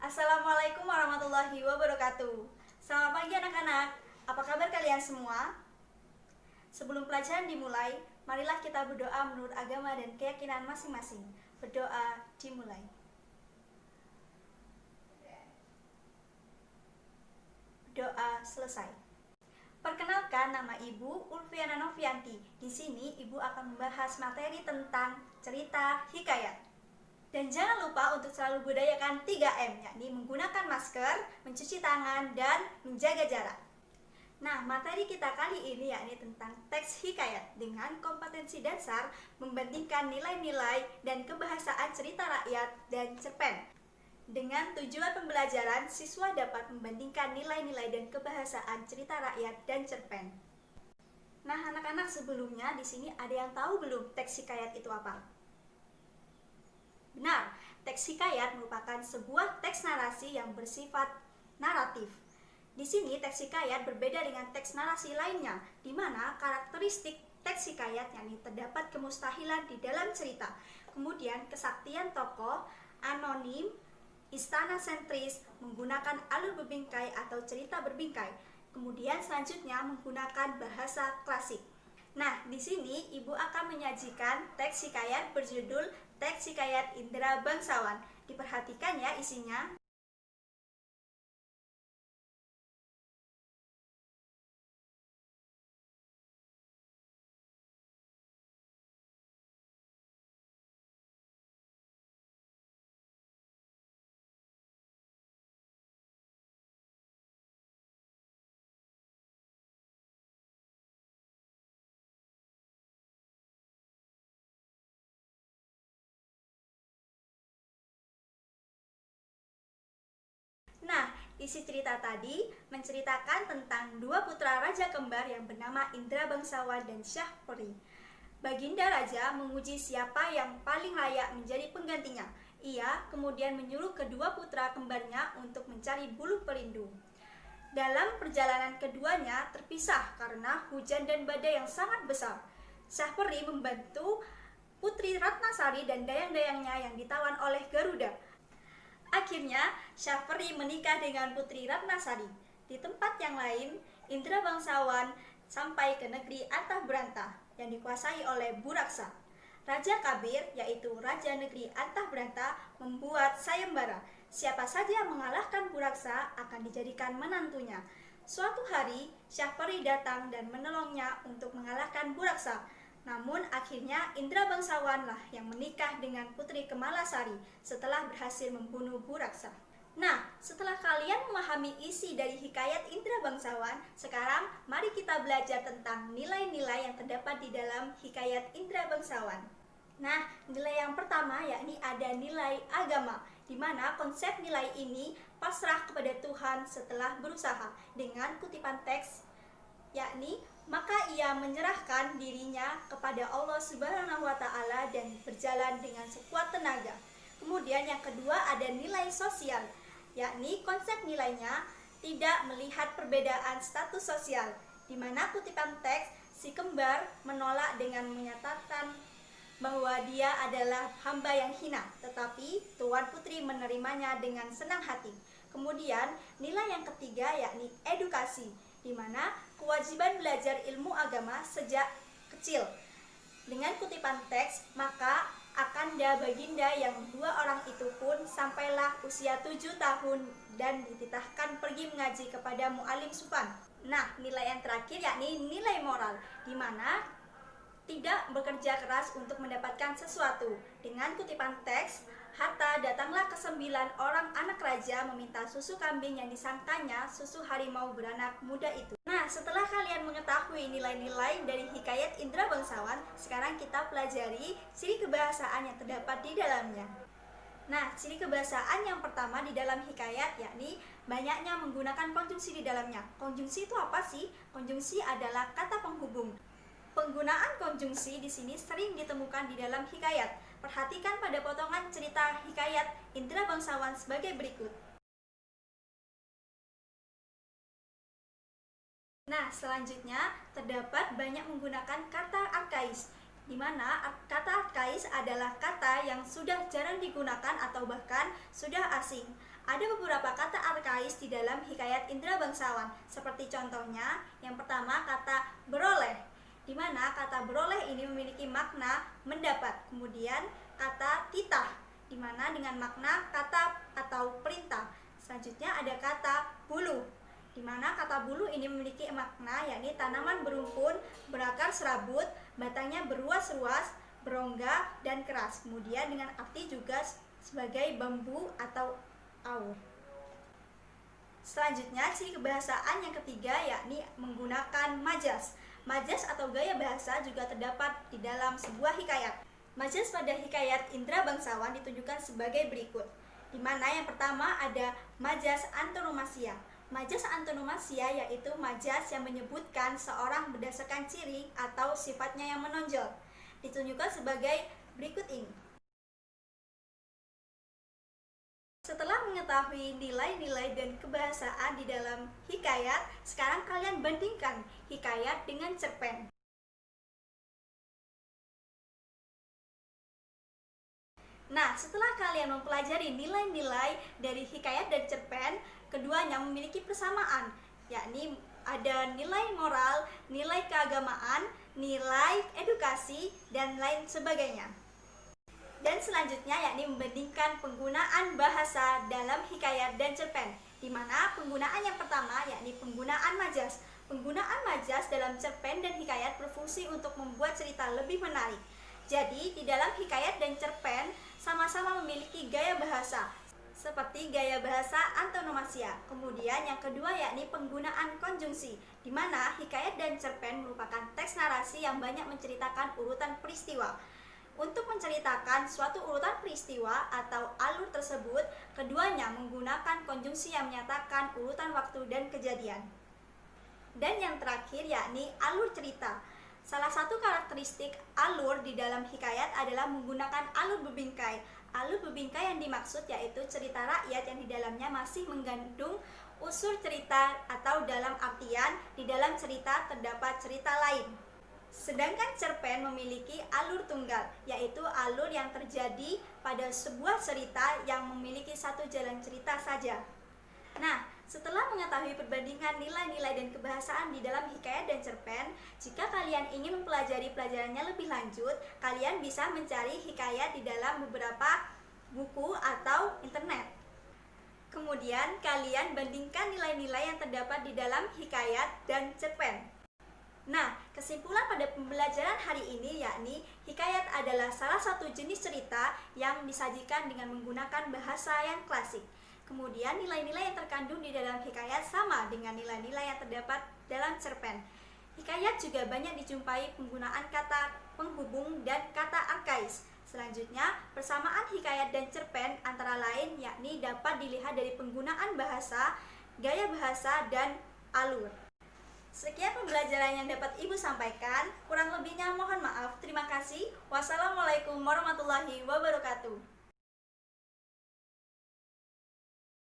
Assalamualaikum warahmatullahi wabarakatuh. Selamat pagi anak-anak. Apa kabar kalian semua? Sebelum pelajaran dimulai, marilah kita berdoa menurut agama dan keyakinan masing-masing. Berdoa dimulai. Doa selesai. Perkenalkan, nama Ibu Ulfiana Novianti. Di sini Ibu akan membahas materi tentang cerita hikayat. Dan jangan lupa untuk selalu budayakan 3M, yakni menggunakan masker, mencuci tangan, dan menjaga jarak. Nah, materi kita kali ini yakni tentang teks hikayat dengan kompetensi dasar membandingkan nilai-nilai dan kebahasaan cerita rakyat dan cerpen. Dengan tujuan pembelajaran, siswa dapat membandingkan nilai-nilai dan kebahasaan cerita rakyat dan cerpen. Nah, anak-anak, sebelumnya di sini ada yang tahu belum teks hikayat itu apa? Benar, teks hikayat merupakan sebuah teks narasi yang bersifat naratif. Di sini teks hikayat berbeda dengan teks narasi lainnya, di mana karakteristik teks hikayat yakni terdapat kemustahilan di dalam cerita, kemudian kesaktian tokoh, anonim, istana sentris, menggunakan alur berbingkai atau cerita berbingkai, kemudian selanjutnya menggunakan bahasa klasik. Nah, di sini Ibu akan menyajikan teks hikayat berjudul Teks Hikayat Indra Bangsawan. Diperhatikan ya isinya. Nah, isi cerita tadi menceritakan tentang dua putra raja kembar yang bernama Indra Bangsawan dan Syahperi. Baginda Raja menguji siapa yang paling layak menjadi penggantinya. Ia kemudian menyuruh kedua putra kembarnya untuk mencari buluh pelindung. Dalam perjalanan keduanya terpisah karena hujan dan badai yang sangat besar. Syahperi membantu Putri Ratnasari dan dayang-dayangnya yang ditawan oleh Garuda. Akhirnya, Syahperi menikah dengan Putri Ratnasari. Di tempat yang lain, Indra Bangsawan sampai ke negeri Antahbranta yang dikuasai oleh Buraksa. Raja Kabir, yaitu Raja Negeri Antahbranta, membuat sayembara. Siapa saja yang mengalahkan Buraksa akan dijadikan menantunya. Suatu hari, Syahperi datang dan menolongnya untuk mengalahkan Buraksa. Namun akhirnya Indra Bangsawanlah yang menikah dengan Putri Kemalasari setelah berhasil membunuh Buraksa. Nah, setelah kalian memahami isi dari hikayat Indra Bangsawan, sekarang mari kita belajar tentang nilai-nilai yang terdapat di dalam hikayat Indra Bangsawan. Nah, nilai yang pertama yakni ada nilai agama, di mana konsep nilai ini pasrah kepada Tuhan setelah berusaha. Dengan kutipan teks yakni maka ia menyerahkan dirinya kepada Allah Subhanahu wa Ta'ala dan berjalan dengan sekuat tenaga. Kemudian yang kedua ada nilai sosial, yakni konsep nilainya tidak melihat perbedaan status sosial, di mana kutipan teks si kembar menolak dengan menyatakan bahwa dia adalah hamba yang hina, tetapi Tuan Putri menerimanya dengan senang hati. Kemudian nilai yang ketiga yakni edukasi, di mana kewajiban belajar ilmu agama sejak kecil. Dengan kutipan teks, maka Akanda Baginda yang dua orang itu pun sampailah usia 7 tahun dan dititahkan pergi mengaji kepada Mu'alim Sufan. Nah, nilai yang terakhir yakni nilai moral, di mana tidak bekerja keras untuk mendapatkan sesuatu. Dengan kutipan teks, Hatta datanglah ke 9 orang anak raja meminta susu kambing yang disangkanya susu harimau beranak muda itu. Nah, setelah kalian mengetahui nilai-nilai dari hikayat Indra Bangsawan, sekarang kita pelajari ciri kebahasaan yang terdapat di dalamnya. Nah, ciri kebahasaan yang pertama di dalam hikayat yakni banyaknya menggunakan konjungsi di dalamnya. Konjungsi itu apa sih? Konjungsi adalah kata penghubung. Penggunaan konjungsi di sini sering ditemukan di dalam hikayat. Perhatikan pada potongan cerita hikayat Indra Bangsawan sebagai berikut. Nah, selanjutnya terdapat banyak menggunakan kata arkais, di mana kata arkais adalah kata yang sudah jarang digunakan atau bahkan sudah asing. Ada beberapa kata arkais di dalam hikayat Indra Bangsawan, seperti contohnya yang pertama kata beroleh, di mana kata beroleh ini memiliki makna mendapat. Kemudian kata titah, di mana dengan makna kata atau perintah. Selanjutnya ada kata bulu, di mana kata bulu ini memiliki makna yakni tanaman berumpun, berakar serabut, batangnya beruas-ruas, berongga dan keras. Kemudian dengan arti juga sebagai bambu atau aur. Selanjutnya ciri kebahasaan yang ketiga yakni menggunakan majas. Majas atau gaya bahasa juga terdapat di dalam sebuah hikayat. Majas pada hikayat Indra Bangsawan ditunjukkan sebagai berikut, di mana yang pertama ada majas antonomasia. Majas antonomasia yaitu majas yang menyebutkan seorang berdasarkan ciri atau sifatnya yang menonjol. Ditunjukkan sebagai berikut ini. Setelah mengetahui nilai-nilai dan kebahasaan di dalam hikayat, sekarang kalian bandingkan hikayat dengan cerpen. Nah, setelah kalian mempelajari nilai-nilai dari hikayat dan cerpen, keduanya memiliki persamaan, yakni ada nilai moral, nilai keagamaan, nilai edukasi, dan lain sebagainya. Dan selanjutnya yakni membandingkan penggunaan bahasa dalam hikayat dan cerpen, di mana penggunaan yang pertama yakni penggunaan majas. Penggunaan majas dalam cerpen dan hikayat berfungsi untuk membuat cerita lebih menarik. Jadi di dalam hikayat dan cerpen sama-sama memiliki gaya bahasa, seperti gaya bahasa antonomasia. Kemudian yang kedua yakni penggunaan konjungsi, di mana hikayat dan cerpen merupakan teks narasi yang banyak menceritakan urutan peristiwa. Untuk menceritakan suatu urutan peristiwa atau alur tersebut, keduanya menggunakan konjungsi yang menyatakan urutan waktu dan kejadian. Dan yang terakhir yakni alur cerita. Salah satu karakteristik alur di dalam hikayat adalah menggunakan alur bebingkai. Alur bebingkai yang dimaksud yaitu cerita rakyat yang di dalamnya masih mengandung unsur cerita atau dalam artian di dalam cerita terdapat cerita lain. Sedangkan cerpen memiliki alur tunggal, yaitu alur yang terjadi pada sebuah cerita yang memiliki satu jalan cerita saja. Nah, setelah mengetahui perbandingan nilai-nilai dan kebahasaan di dalam hikayat dan cerpen, jika kalian ingin mempelajari pelajarannya lebih lanjut, kalian bisa mencari hikayat di dalam beberapa buku atau internet. Kemudian, kalian bandingkan nilai-nilai yang terdapat di dalam hikayat dan cerpen. Nah, kesimpulan pada pembelajaran hari ini yakni hikayat adalah salah satu jenis cerita yang disajikan dengan menggunakan bahasa yang klasik. Kemudian nilai-nilai yang terkandung di dalam hikayat sama dengan nilai-nilai yang terdapat dalam cerpen. Hikayat juga banyak dijumpai penggunaan kata penghubung dan kata arkais. Selanjutnya, persamaan hikayat dan cerpen antara lain yakni dapat dilihat dari penggunaan bahasa, gaya bahasa, dan alur. Sekian pembelajaran yang dapat Ibu sampaikan. Kurang lebihnya mohon maaf. Terima kasih. Wassalamualaikum warahmatullahi wabarakatuh.